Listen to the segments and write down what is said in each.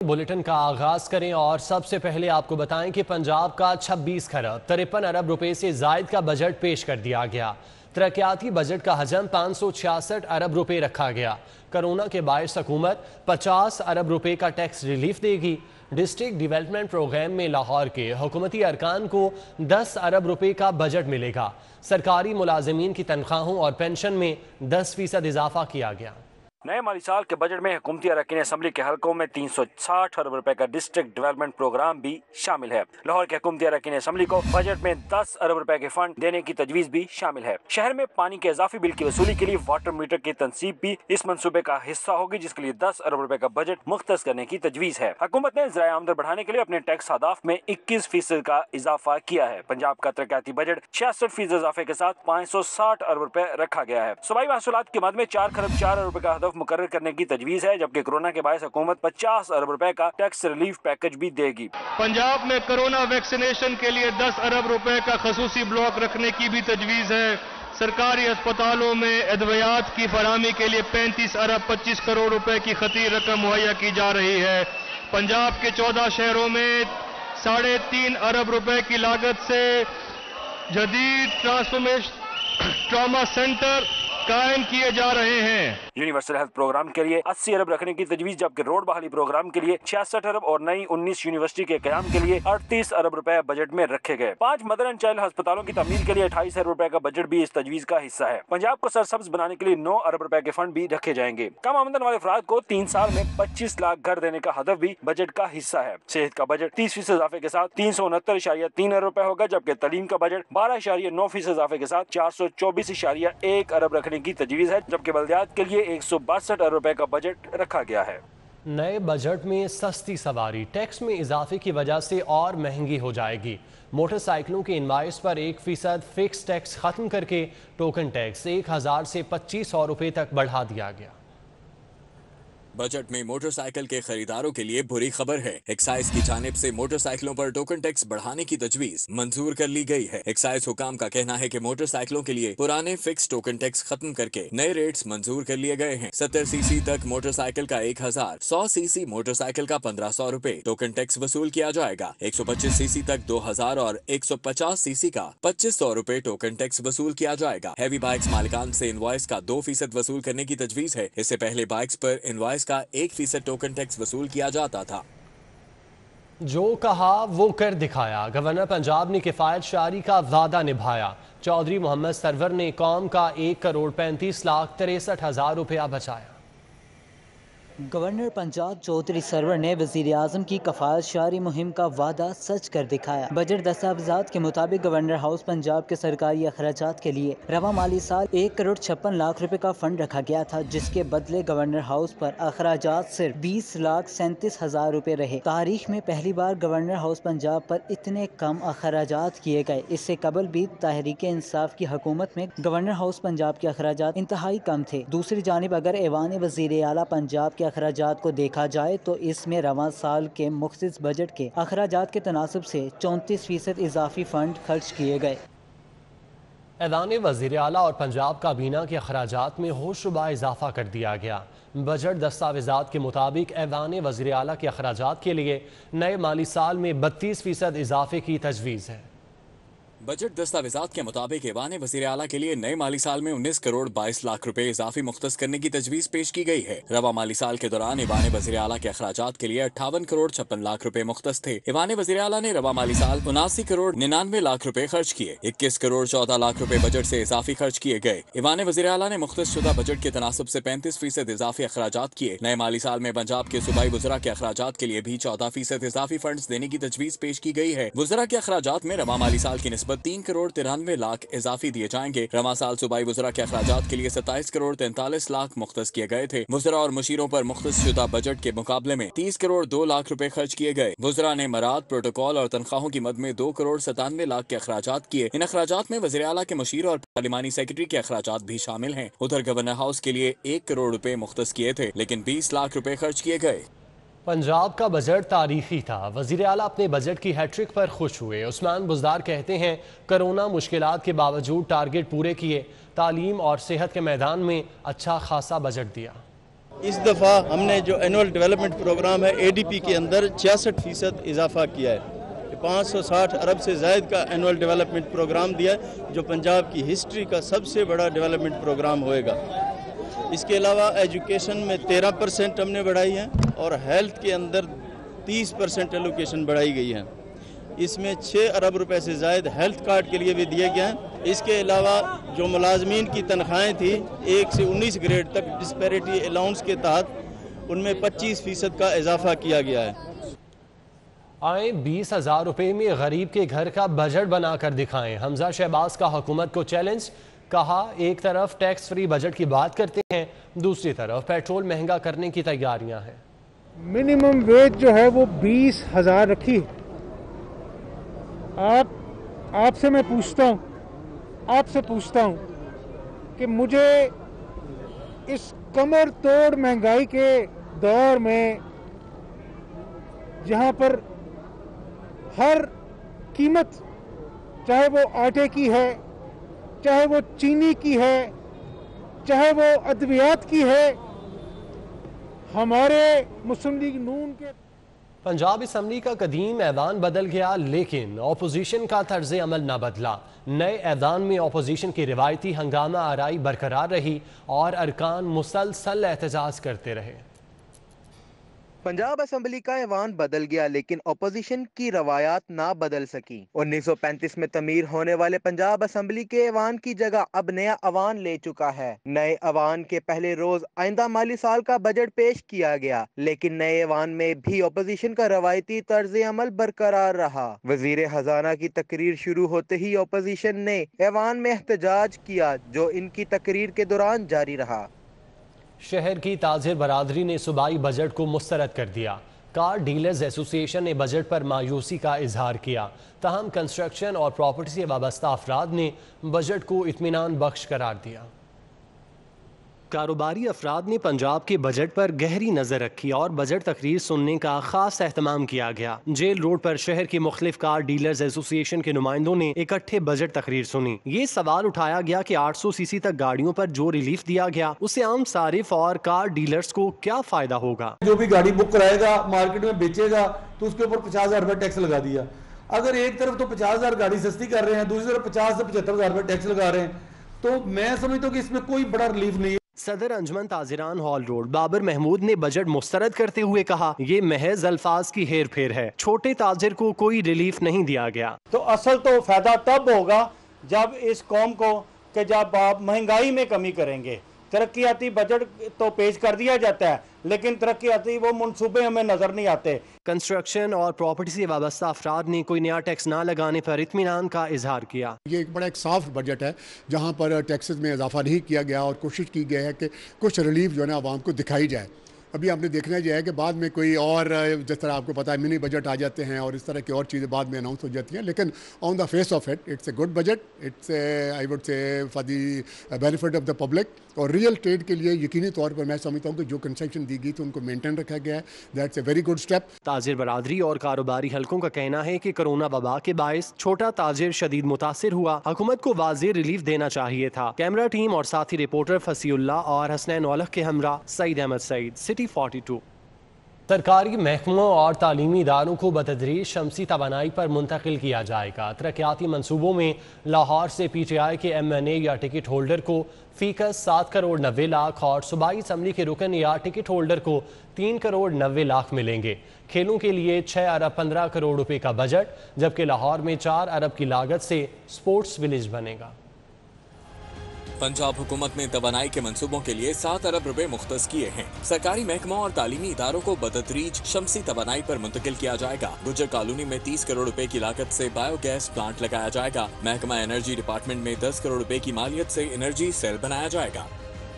Bulletin का आगाज करें और सबसे पहले आपको बताएं कि पंजाब का 26 खरब 53 अरब रुपए से जायद का बजट पेश कर दिया गया। तरक्याती बजट का हजम 566 अरब रुपए रखा गया। कोरोना के बायस हुकूमत 50 अरब रुपए का टैक्स रिलीफ देगी। डिस्ट्रिक्ट डेवलपमेंट प्रोग्राम में लाहौर के हुकूमती अरकान को 10 अरब रुपए का बजट मिलेगा। सरकारी मुलाजिमीन की तनख्वाहों और पेंशन में 10% इजाफा किया गया। नए माली साल के बजट में हुकूमती अरकान असम्बली के हलकों में 360 अरब रुपए का डिस्ट्रिक्ट डेवलपमेंट प्रोग्राम भी शामिल है। लाहौर के हुकूमती अरकान असम्बली को बजट में 10 अरब रुपए के फंड देने की तजवीज भी शामिल है। शहर में पानी के इजाफी बिल की वसूली के लिए वाटर मीटर की तनसीब भी इस मनसूबे का हिस्सा होगी, जिसके लिए 10 अरब रुपए का बजट मुख्तस करने की तजवीज है। हुकूमत ने ज़राए आमदन बढ़ाने के लिए अपने टैक्स आदाफ में 21% का इजाफा किया है। पंजाब का तरक्याती बजट 66% इजाफे के साथ 560 अरब रुपए रखा गया है। सूबाई महसूलात की मद में 4 खरब 4 अरब रुपए का हदफ मुकर्रर करने की तजवीज है, जबकि कोरोना के बायस हुकूमत 50 अरब रुपए का टैक्स रिलीफ पैकेज भी देगी। पंजाब में कोरोना वैक्सीनेशन के लिए 10 अरब रुपए का खसूसी ब्लॉक रखने की भी तजवीज है। सरकारी अस्पतालों में अद्वियात की फराहमी के लिए 35 अरब 25 करोड़ रुपए की खती रकम मुहैया की जा रही है। पंजाब के 14 शहरों में 3.5 अरब रुपए की लागत से जदीद ट्रांसफॉर्मेशन ट्रॉमा सेंटर कायम किए जा रहे हैं। यूनिवर्सल हेल्थ प्रोग्राम के लिए 80 अरब रखने की तजवीज, जबकि रोड बहाली प्रोग्राम के लिए 66 अरब और नई 19 यूनिवर्सिटी के कयाम के लिए 38 अरब रुपए बजट में रखे गए। 5 मदर एंड चाइल्ड अस्पतालों की तमीर के लिए 28 अरब रुपए का बजट भी इस तजवीज का हिस्सा है। पंजाब को सरसब्ज बनाने के लिए 9 अरब रुपए के फंड भी रखे जाएंगे। कम आमदन वाले अफराद को 3 साल में 25 लाख घर देने का हदफ भी बजट का हिस्सा है। सेहत का बजट 30% इजाफे के साथ 369.3 अरब रुपए होगा, जबकि तालीम का बजट 12.9% इजाफे के साथ 424.1 अरब रखने की तजवीज है, जबकि बल्दियात के लिए 162 अरब रुपए का बजट रखा गया है। नए बजट में सस्ती सवारी टैक्स में इजाफे की वजह से और महंगी हो जाएगी। मोटरसाइकिलों के इनवाइस पर 1% फिक्स टैक्स खत्म करके टोकन टैक्स 1000 से 2500 रुपए तक बढ़ा दिया गया। बजट में मोटरसाइकिल के खरीदारों के लिए बुरी खबर है। एक्साइज की जानिब से मोटरसाइकिलों पर टोकन टैक्स बढ़ाने की तजवीज मंजूर कर ली गई है। एक्साइज हुकाम का कहना है कि मोटरसाइकिलों के लिए पुराने फिक्स टोकन टैक्स खत्म करके नए रेट्स मंजूर कर लिए गए हैं। 70 सीसी तक मोटरसाइकिल का 1000, 100 सीसी मोटरसाइकिल का 1500 रुपए टोकन टैक्स वसूल किया जाएगा। 125 सीसी तक 2000 और 150 सीसी का 2500 रुपए टोकन टैक्स वसूल किया जाएगा। हैवी बाइक्स मालिकान से इनवॉइस का 2% वसूल करने की तजवीज है। इससे पहले बाइक्स पर इनवॉइस का 1% टोकन टैक्स वसूल किया जाता था। जो कहा वो कर दिखाया। गवर्नर पंजाब ने किफायत शारी का वादा निभाया। चौधरी मोहम्मद सरवर ने कौम का 1,35,63,000 रुपया बचाया। गवर्नर पंजाब चौधरी सरवर ने वज़ीर आज़म की कफ़ायत शारी मुहिम का वादा सच कर दिखाया। बजट दस्तावेज़ात के मुताबिक गवर्नर हाउस पंजाब के सरकारी अखराजात के लिए रवा माली साल 1,56,00,000 रुपए का फंड रखा गया था, जिसके बदले गवर्नर हाउस पर अखराजात सिर्फ 20,37,000 रुपए रहे। तारीख में पहली बार गवर्नर हाउस पंजाब पर इतने कम अखराजात किए गए। इससे कबल भी तहरीक इंसाफ की हुकूमत में गवर्नर हाउस पंजाब के अखराजात इंतहाई कम थे। दूसरी जानिब अगर ऐवान वज़ीर आला पंजाब के अखराजात को देखा जाए तो इसमें रवां साल के मुख्तस बजट के अखराजात के तनासब से 34% इजाफी फंड खर्च किए गए। ऐवान वज़ीर आला और पंजाब काबीना के अखराजात में होशरुबा इजाफा कर दिया गया। बजट दस्तावेज़ात के मुताबिक ऐवान वज़ीर आला के अखराजात के लिए नए माली साल में 32% इजाफे की तजवीज़ है। बजट दस्तावेज़ात के मुताबिक ऐवान वज़ीर आला के लिए नए माली साल में 19 करोड़ 22 लाख रुपए इजाफी मुख्तस करने की तजवीज़ पेश की गई है। रवा माली साल के दौरान ऐवान वज़ीर आला के अखराजात के लिए 58 करोड़ 56 लाख रुपए मुख्तस थे। ऐवान वज़ीर आला ने रवा माली साल 79 करोड़ 99 लाख रुपए खर्च किए। 21 करोड़ 14 लाख रुपए बजट से इजाफी खर्च किए गए। ऐवान वज़ीर आला ने मुख्तस शुदा बजट के तनासब से 35% इजाफी अखराजात किए। नए माली साल में पंजाब के सूबाई वज़रा के अखराजात के लिए भी 14% इजाफी फंड देने की तजवीज़ पेश की गई है। वज़रा के अखराजात में रवा माली साल की निस्बत 3 करोड़ 93 लाख इजाफी दिए जाएंगे। रवा साल सूबाई वज़रा के अखराजात के लिए 27 करोड़ 43 लाख मुख्तस किए गए थे। वज़रा और मुशीरों पर मुख्तस शुदा बजट के मुकाबले में 30 करोड़ 2 लाख रुपए खर्च किए गए। वज़रा ने मराद, प्रोटोकॉल और तनख्वाहों की मद में 2 करोड़ 97 लाख के अखराजात किए। इन अखराजात में वज़ीर आला के मुशीर और पार्लिमानी सेक्रेटरी के अखराजात भी शामिल हैं। उधर गवर्नर हाउस के लिए 1 करोड़ रुपए मुख्तस किए थे, लेकिन 20 लाख रुपए खर्च किए गए। पंजाब का बजट तारीखी था। वज़ीर आला अपने बजट की हैट्रिक पर खुश हुए। उस्मान बुज़दार कहते हैं कोरोना मुश्किलात के बावजूद टारगेट पूरे किए। तालीम और सेहत के मैदान में अच्छा खासा बजट दिया। इस दफ़ा हमने जो एनुअल डेवलपमेंट प्रोग्राम है ADP के अंदर 66% इजाफा किया है। 560 अरब से ज़ायद का एनुअल डेवलपमेंट प्रोग्राम दिया है, जो पंजाब की हिस्ट्री का सबसे बड़ा डेवलपमेंट प्रोग्राम होएगा। इसके अलावा एजुकेशन में 13% हमने बढ़ाई है और हेल्थ के अंदर 30% एलोकेशन बढ़ाई गई है। इसमें 6 अरब रुपए से ज़ायद हेल्थ कार्ड के लिए भी दिए गए हैं। इसके अलावा जो मुलाजमीन की तनख्वाहें थी 1 से 19 ग्रेड तक डिस्पैरिटी अलाउंस के तहत उनमें 25% का इजाफा किया गया है। आए 20,000 रुपए में गरीब के घर का बजट बनाकर दिखाएं। हमजा शहबाज का हुकूमत को चैलेंज। कहा, एक तरफ टैक्स फ्री बजट की बात करते हैं, दूसरी तरफ पेट्रोल महंगा करने की तैयारियां हैं। मिनिमम वेज जो है वो 20,000 रखी। आपसे मैं आपसे पूछता हूँ कि मुझे इस कमर तोड़ महंगाई के दौर में, जहाँ पर हर कीमत, चाहे वो आटे की है, चाहे वो चीनी की है, चाहे वो अद्वियात की है, हमारे मुस्लिम लीग नून के पंजाब असम्बली का कदीम ऐवान बदल गया, लेकिन अपोजिशन का तर्ज अमल न बदला। नए ऐवान में अपोजिशन की रिवायती हंगामा आराई बरकरार रही और अरकान मुसलसल एहतजाज करते रहे। पंजाब असम्बली का ऐवान बदल गया, लेकिन अपोजिशन की रवायात ना बदल सकी। 1935 में तमीर होने वाले पंजाब असम्बली के ऐवान की जगह अब नया अवान ले चुका है। नए अवान के पहले रोज आइंदा माली साल का बजट पेश किया गया, लेकिन नए ऐवान में भी अपोजिशन का रवायती तर्ज अमल बरकरार रहा। वजीर खजाना की तकरीर शुरू होते ही अपोजिशन ने ऐवान में एहतजाज किया, जो इनकी तकरीर के दौरान जारी रहा। शहर की ताजिर बरादरी ने सूबाई बजट को मुस्तरद कर दिया। कार डीलर्स एसोसिएशन ने बजट पर मायूसी का इजहार किया। तहम कंस्ट्रक्शन और प्रॉपर्टी से वाबस्ता अफराद ने बजट को इत्मीनान बख्श करार दिया। कारोबारी अफराद ने पंजाब के बजट पर गहरी नजर रखी और बजट तकरीर सुनने का खास एहतमाम किया गया। जेल रोड पर शहर की मुख्तलिफ कार डीलर्स एसोसिएशन के नुमाइंदों ने इकट्ठे बजट तकरीर सुनी। ये सवाल उठाया गया कि 800 सीसी तक गाड़ियों पर जो रिलीफ दिया गया, उससे आम सारिफ और कार डीलर्स को क्या फायदा होगा। जो भी गाड़ी बुक कराएगा, मार्केट में बेचेगा, तो उसके ऊपर 50,000 रुपए टैक्स लगा दिया। अगर एक तरफ तो 50,000 गाड़ी सस्ती कर रहे हैं, दूसरी तरफ 50 से 75,000 रुपए टैक्स लगा रहे हैं, तो मैं समझता हूँ कि इसमें कोई बड़ा रिलीफ नहीं है। सदर अंजुमन ताजिरान हॉल रोड बाबर महमूद ने बजट मुस्तरद करते हुए कहा, ये महज अल्फाज की हेर फेर है, छोटे ताजिर को कोई रिलीफ नहीं दिया गया। तो असल तो फायदा तब होगा जब इस कौम को, कि जब आप महंगाई में कमी करेंगे। तरक्याती बजट तो पेश कर दिया जाता है, लेकिन तरक्याती वो मनसूबे हमें नजर नहीं आते। कंस्ट्रक्शन और प्रॉपर्टी से वाबस्ता अफराद ने कोई नया टैक्स ना लगाने पर इत्मीनान का इजहार किया। ये एक बड़ा एक साफ बजट है, जहाँ पर टैक्सेस में इजाफा नहीं किया गया और कोशिश की गई है कि कुछ रिलीफ जो है ना आवाम को दिखाई जाए। अभी आपने देखना यह है कि बाद में कोई और, जिस तरह आपको पता है मिनी बजट आ जाते हैं और इस तरह की और चीज़ें बाद में अनाउंस हो जाती हैं, लेकिन on the face of it it's a good budget. It's I would say for the benefit of the public. और रियल ट्रेड के लिए यकीनी तौर पर मैं समझता हूँ कि जो कंसेशन दी गई तो उनको मेंटेन रखा गया है। That's a very good step. ताजिर बरादरी और कारोबारी हलकों का कहना है कि कोरोना वबा के बायस छोटा ताजिर शदीद मुतासिर हुआ, हुकूमत को वाज़ेह रिलीफ देना चाहिए था। कैमरा टीम और साथी रिपोर्टर फसीउल्लाह और हसनैन औलख के हमरा सईद अहमद सईद, सिटी 42। सरकारी महकमों और तालीमी इदारों को बतदरीज शमसी तवानाई पर मुंतकिल किया जाएगा। तरक्याती मनसूबों में लाहौर से PTI के MNA या टिकट होल्डर को फीकस 7 करोड़ 90 लाख और सूबाई असम्बली के रुकन या टिकट होल्डर को 3 करोड़ 90 लाख मिलेंगे। खेलों के लिए 6 अरब 15 करोड़ रुपए का बजट, जबकि लाहौर में 4 अरब की लागत से स्पोर्ट्स विलेज बनेगा। पंजाब हुकूमत ने तवानाई के मंसूबों के लिए 7 अरब रुपए मुख्तस किए हैं। सरकारी महकमों और तालीमी इदारों को बतदरीज शमसी तवानाई पर मुंतकिल किया जाएगा। गुज्जर कॉलोनी में 30 करोड़ रुपए की लागत से बायोगैस प्लांट लगाया जाएगा। महकमा एनर्जी डिपार्टमेंट में 10 करोड़ रुपए की मालियत से एनर्जी सेल बनाया जाएगा।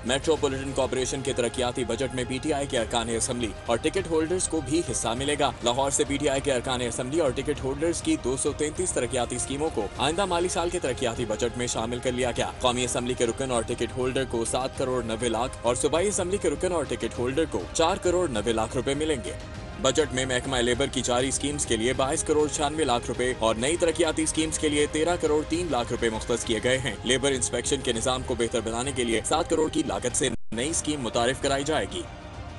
मेट्रोपॉलिटन कॉर्पोरेशन के तरक्याती बजट में PTI के अरकान असम्बली और टिकट होल्डर्स को भी हिस्सा मिलेगा। लाहौर से PTI के अरकान असम्बली और टिकट होल्डर्स की 233 तरक्याती स्कीमों को आइंदा माली साल के तरक्याती बजट में शामिल कर लिया गया। कौमी असम्बली के रुकन और टिकट होल्डर को 7 करोड़ 90 लाख और सूबाई असम्बली के रुकन और टिकट होल्डर को 4 करोड़ 90 लाख रुपए मिलेंगे। बजट में महकमा लेबर की जारी स्कीम्स के लिए 22 करोड़ 96 लाख रुपए और नई तरक्याती स्कीम्स के लिए 13 करोड़ 3 लाख रुपए मुख्तस किए गए हैं। लेबर इंस्पेक्शन के निजाम को बेहतर बनाने के लिए 7 करोड़ की लागत से नई स्कीम मुतारिफ कराई जाएगी।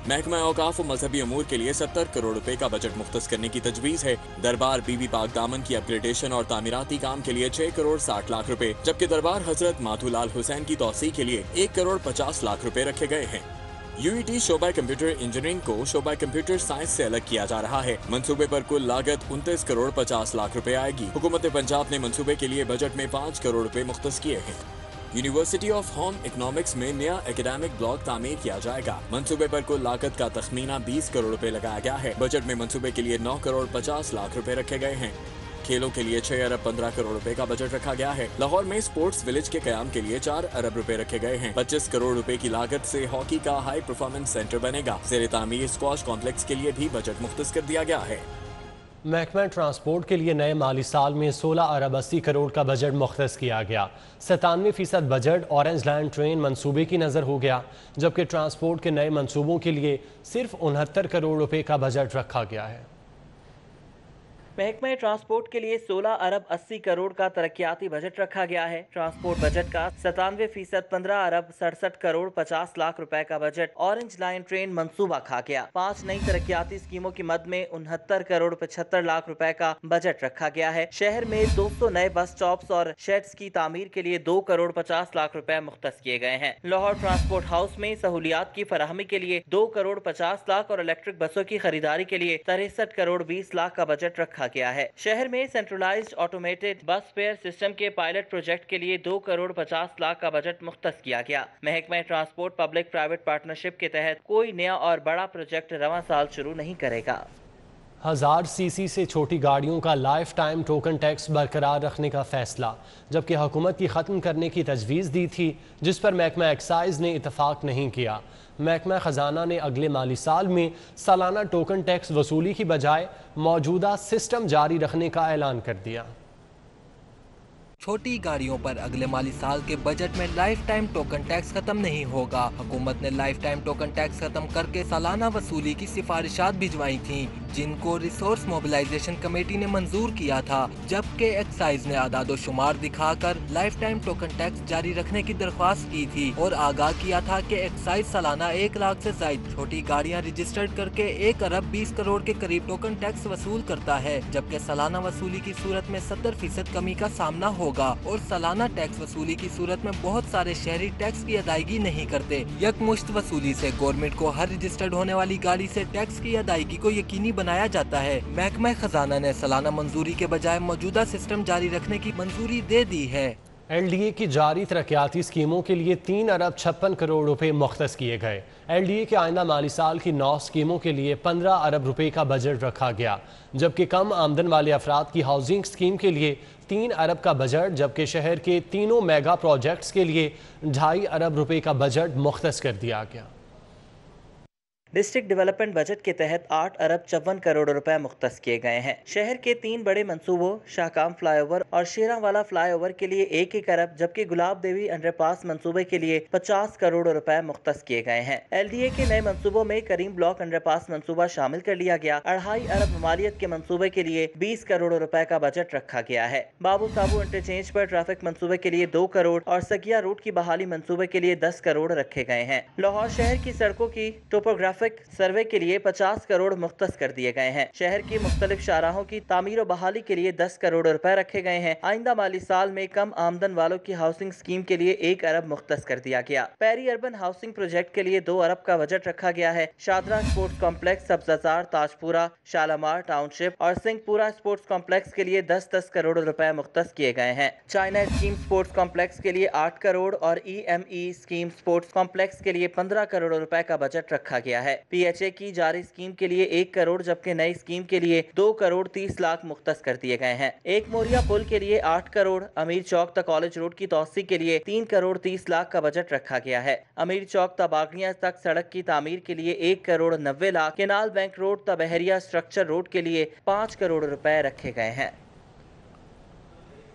महकमा औकाफ और मजहबी अमूर के लिए 70 करोड़ रुपए का बजट मुख्तस करने की तजवीज़ है। दरबार बीबी पाक दामन की अपग्रेडेशन और तामीराती काम के लिए 6 करोड़ 60 लाख रुपए, जबकि दरबार हजरत माथुलाल हुसैन की तौसी के लिए 1 करोड़ 50 लाख रुपए रखे गए हैं। यूईटी शोबा कंप्यूटर इंजीनियरिंग को शोबा कंप्यूटर साइंस से अलग किया जा रहा है। मंसूबे पर कुल लागत 29 करोड़ 50 लाख रुपए आएगी। हुकूमत पंजाब ने मंसूबे के लिए बजट में 5 करोड़ रुपए मुख्तस किए हैं। यूनिवर्सिटी ऑफ होम इकोनॉमिक्स में नया एकेडमिक ब्लॉक तामीर किया जाएगा। मंसूबे पर कुल लागत का तखमीना 20 करोड़ रुपए लगाया गया है। बजट में मंसूबे के लिए 9 करोड़ 50 लाख रुपए रखे गए हैं। खेलों के लिए 6 अरब 15 करोड़ रुपए का बजट रखा गया है। लाहौर में स्पोर्ट्स विलेज के कयाम के लिए 4 अरब रुपए रखे गए हैं। 25 करोड़ रुपए की लागत से हॉकी का हाई परफॉर्मेंस सेंटर बनेगा। ज़ेर तामीर स्क्वाश कॉम्प्लेक्स के लिए भी बजट मुख्तस कर दिया गया है। महकमा ट्रांसपोर्ट के लिए नए माली साल में 16 अरब 80 करोड़ का बजट मुख्तस किया गया। 97% बजट ऑरेंज लाइन ट्रेन मंसूबे की नज़र हो गया, जबकि ट्रांसपोर्ट के नए मंसूबों के लिए सिर्फ 69 करोड़ रुपए का बजट रखा गया है। महकमा ट्रांसपोर्ट के लिए 16 अरब 80 करोड़ का तरक्याती बजट रखा गया है। ट्रांसपोर्ट बजट का 97% 15 अरब 67 करोड़ 50 लाख रुपए का बजट ऑरेंज लाइन ट्रेन मंसूबा खा गया। 5 नई तरक्याती स्कीमों की मद में 69 करोड़ 75 लाख रुपए का बजट रखा गया है। शहर में 200 नए बस स्टॉप्स और शेड्स की तामीर के लिए 2 करोड़ 50 लाख रुपए मुख्तस किए गए हैं। लाहौर ट्रांसपोर्ट हाउस में सहूलियात की फराहमी के लिए 2 करोड़ 50 लाख और इलेक्ट्रिक बसों की खरीदारी के लिए 63 करोड़ 20 लाख का बजट रखा गया है। शहर में सेंट्रलाइज्ड ऑटोमेटेड बस फेयर सिस्टम के पायलट प्रोजेक्ट के लिए 2 करोड़ 50 लाख का बजट मुख्तस किया गया। महकमा ट्रांसपोर्ट पब्लिक प्राइवेट पार्टनरशिप के तहत कोई नया और बड़ा प्रोजेक्ट रवां साल शुरू नहीं करेगा। 1000 सीसी से छोटी गाड़ियों का लाइफ टाइम टोकन टैक्स बरकरार रखने का फैसला, जबकि हुकूमत की ख़त्म करने की तजवीज़ दी थी, जिस पर महकमा एक्साइज ने इतफाक नहीं किया। महकमा ख़जाना ने अगले माली साल में सालाना टोकन टैक्स वसूली की बजाय मौजूदा सिस्टम जारी रखने का ऐलान कर दिया। छोटी गाड़ियों पर अगले माली साल के बजट में लाइफ टाइम टोकन टैक्स खत्म नहीं होगा। हुकूमत ने लाइफ टाइम टोकन टैक्स खत्म करके सालाना वसूली की सिफारिशात भिजवाई थी, जिनको रिसोर्स मोबिलाइजेशन कमेटी ने मंजूर किया था, जबकि एक्साइज ने आदाद शुमार दिखाकर लाइफ टाइम टोकन टैक्स जारी रखने की दरख्वास्त की थी और आगाह किया था कि एक्साइज सालाना 1 लाख से ज्यादा छोटी गाड़ियां रजिस्टर्ड करके 1 अरब 20 करोड़ के करीब टोकन टैक्स वसूल करता है, जबकि सालाना वसूली की सूरत में 70% कमी का सामना होगा और सालाना टैक्स वसूली की सूरत में बहुत सारे शहरी टैक्स की अदायगी नहीं करते। यकमुश्त वसूली से गवर्नमेंट को हर रजिस्टर्ड होने वाली गाड़ी से टैक्स की अदायगी को यकीनी बनाया जाता है। महकमा खजाना ने सालाना मंजूरी के बजाय मौजूदा सिस्टम जारी रखने की मंजूरी दे दी है। LDA की जारी तरक्याती स्कीमों के लिए 3 अरब 56 करोड़ रुपए मुख्तस किए गए। LDA के आइंदा माली साल की 9 स्कीमों के लिए 15 अरब रुपए का बजट रखा गया, जबकि कम आमदन वाले अफराद की हाउसिंग स्कीम के लिए 3 अरब का बजट, जबकि शहर के तीनों मेगा प्रोजेक्ट्स के लिए 2.5 अरब रुपए का बजट मुख्तस कर दिया गया। डिस्ट्रिक्ट डेवलपमेंट बजट के तहत 8 अरब 54 करोड़ रुपए मुख्तस किए गए हैं। शहर के 3 बड़े मंसूबों शाहकाम फ्लाईओवर और शेरावाला फ्लाईओवर के लिए 1-1 अरब, जबकि गुलाब देवी अंडरपास मंसूबे के लिए 50 करोड़ रुपए मुख्तस किए गए हैं। LDA के नए मंसूबों में करीम ब्लॉक अंडरपास मंसूबा शामिल कर लिया गया। 2.5 अरब ममालियत के मंसूबे के लिए 20 करोड़ रुपए का बजट रखा गया है। बाबू साबू इंटरचेंज पर ट्रैफिक मंसूबे के लिए 2 करोड़ और सकिया रूट की बहाली मंसूबे के लिए 10 करोड़ रखे गए हैं। लाहौर शहर की सड़कों की टोपोग्राफिक सर्वे के लिए 50 करोड़ मुख्तस कर दिए गए हैं। शहर की मुख्तलिफ शाहराहों की तामीर और बहाली के लिए 10 करोड़ रुपए रखे गए हैं। आइंदा माली साल में कम आमदन वालों की हाउसिंग स्कीम के लिए 1 अरब मुख्तस कर दिया गया। पेरी अर्बन हाउसिंग प्रोजेक्ट के लिए 2 अरब का बजट रखा गया है। Shahdara sports complex, Sabzazar, Tajpura, Shalamar township और सिंहपुरा स्पोर्ट्स कॉम्प्लेक्स के लिए 10-10 करोड़ रुपए मुख्तस किए गए हैं। चाइना स्कीम स्पोर्ट्स कॉम्प्लेक्स के लिए 8 करोड़ और EME स्कीम स्पोर्ट्स कॉम्प्लेक्स के लिए 15 करोड़ रुपए का बजट रखा गया है। PHA की जारी स्कीम के लिए 1 करोड़, जबकि नई स्कीम के लिए 2 करोड़ 30 लाख मुख्तस कर दिए गए हैं। एक मोरिया पुल के लिए 8 करोड़, अमीर चौक तक कॉलेज रोड की तौसी के लिए 3 करोड़ 30 लाख का बजट रखा गया है। अमीर चौक तबागियां तक सड़क की तामीर के लिए 1 crore 90 lakh, canal bank road तबहरिया स्ट्रक्चर रोड के लिए 5 करोड़ रुपए रखे गए हैं।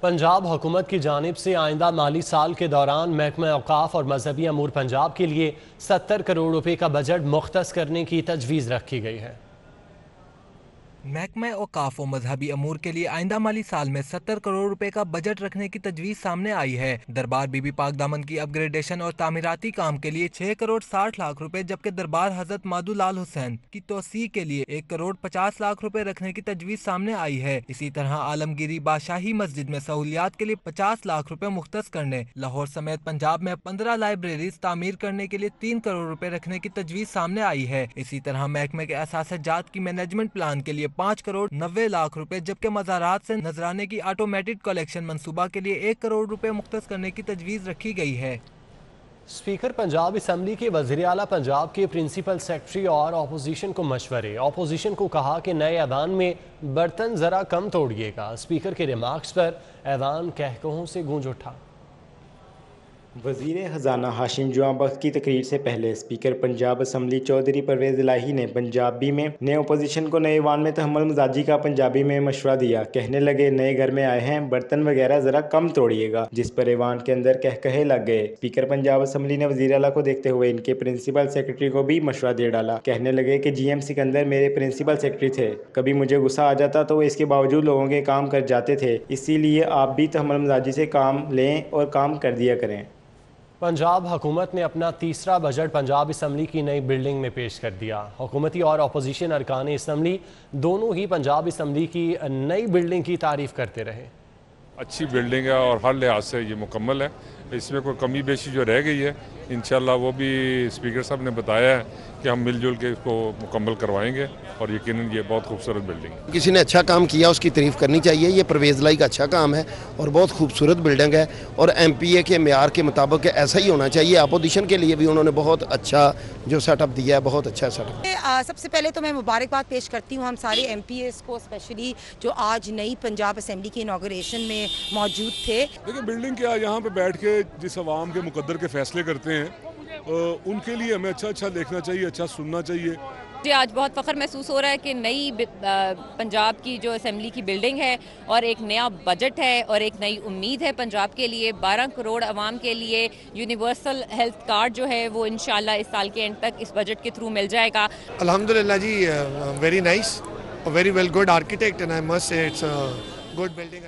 पंजाब हुकूमत की जानिब से आइंदा माली साल के दौरान महकमा औकाफ और मजहबी अमूर पंजाब के लिए 70 करोड़ रुपए का बजट मुख्तस करने की तजवीज़ रखी गई है। महकमा औकाफ व मजहबी अमूर के लिए आइंदा माली साल में 70 करोड़ रुपए का बजट रखने की तजवीज़ सामने आई है। दरबार बीबी पाक दामन की अपग्रेडेशन और तामीराती काम के लिए 6 करोड़ 60 लाख रुपए, जबकि दरबार हजरत मादू लाल हुसैन की तोसी के लिए 1 करोड़ 50 लाख रुपए रखने की तजवीज़ सामने आई है। इसी तरह आलमगीरी बादशाही मस्जिद में सहूलियात के लिए 50 लाख रुपए मुख्तस करने, लाहौर समेत पंजाब में 15 लाइब्रेरीज तामीर करने के लिए 3 करोड़ रुपए रखने की तजवीज़ सामने आई है। इसी तरह महकमे के असासजात की मैनेजमेंट प्लान के लिए 5 करोड़ 90 लाख रुपए, जबकि मज़ारात से नजराने की ऑटोमेटिक कलेक्शन मंसूबा के लिए 1 करोड़ रुपए मुख्तस करने की तजवीज़ रखी गई है। स्पीकर पंजाब असम्बली के वज़ीर आला पंजाब के प्रिंसिपल सेक्रेटरी और अपोजिशन को मशवरे। अपोजिशन को कहा कि नए ऐवान में बर्तन ज़रा कम तोड़िएगा। स्पीकर के रिमार्क्स पर ऐवान कहकहों से गूंज उठा। वज़ीर ख़जाना हाशिम जुआबख्श की तकरीर से पहले स्पीकर पंजाब असम्बली चौधरी परवेज़ इलाही ने पंजाबी में नए अपोजिशन को नए ऐवान में तहम्मुल मजाजी का पंजाबी में मशवरा दिया। कहने लगे, नए घर में आए हैं, बर्तन वगैरह ज़रा कम तोड़िएगा, जिस पर ऐवान के अंदर कहकहे लग गए। स्पीकर पंजाब असम्बली ने वज़ीर आला को देखते हुए इनके प्रिंसिपल सेक्रेटरी को भी मशवरा दे डाला। कहने लगे कि GM सिकंदर मेरे प्रिंसिपल सेक्रेटरी थे, कभी मुझे गुस्सा आ जाता तो वो इसके बावजूद लोगों के काम कर जाते थे, इसीलिए आप भी तहम्मुल मजाजी से काम लें और काम कर दिया करें। पंजाब हुकूमत ने अपना तीसरा बजट पंजाब असम्बली की नई बिल्डिंग में पेश कर दिया। हुकूमती और अपोजिशन अरकान असम्बली दोनों ही पंजाब असम्बली की नई बिल्डिंग की तारीफ करते रहे। अच्छी बिल्डिंग है और हर लिहाज से ये मुकम्मल है, इसमें कोई कमी बेशी जो रह गई है इंशाल्लाह वो भी स्पीकर साहब ने बताया है कि हम मिलजुल के इसको मुकम्मल करवाएंगे और यकीनन ये बहुत खूबसूरत बिल्डिंग है। किसी ने अच्छा काम किया उसकी तारीफ करनी चाहिए। ये परवेज़ लाई का अच्छा काम है और बहुत खूबसूरत बिल्डिंग है और MPA के मेयार के मुताबिक ऐसा ही होना चाहिए। अपोजिशन के लिए भी उन्होंने बहुत अच्छा जो सेटअप दिया है, बहुत अच्छा सेटअप। सबसे पहले तो मैं मुबारकबाद पेश करती हूँ हम सारे MPAs को, स्पेशली जो आज नई पंजाब असम्बली की इनॉग्रेशन में मौजूद थे। देखिए बिल्डिंग क्या, यहाँ पे बैठ के जिस अवाम के मुकद्दर के फैसले करते हैं उनके लिए हमें अच्छा देखना चाहिए, अच्छा सुनना चाहिए। मुझे आज बहुत फ़ख्र महसूस हो रहा है कि नई पंजाब की जो असेंबली की बिल्डिंग है और एक नया बजट है और एक नई उम्मीद है पंजाब के लिए। 12 करोड़ आवाम के लिए यूनिवर्सल हेल्थ कार्ड जो है वो इंशाल्लाह इस साल के एंड तक इस बजट के थ्रू मिल जाएगा। अल्हम्दुलिल्लाह जी, very nice, very well good architect and I must say it's a good building.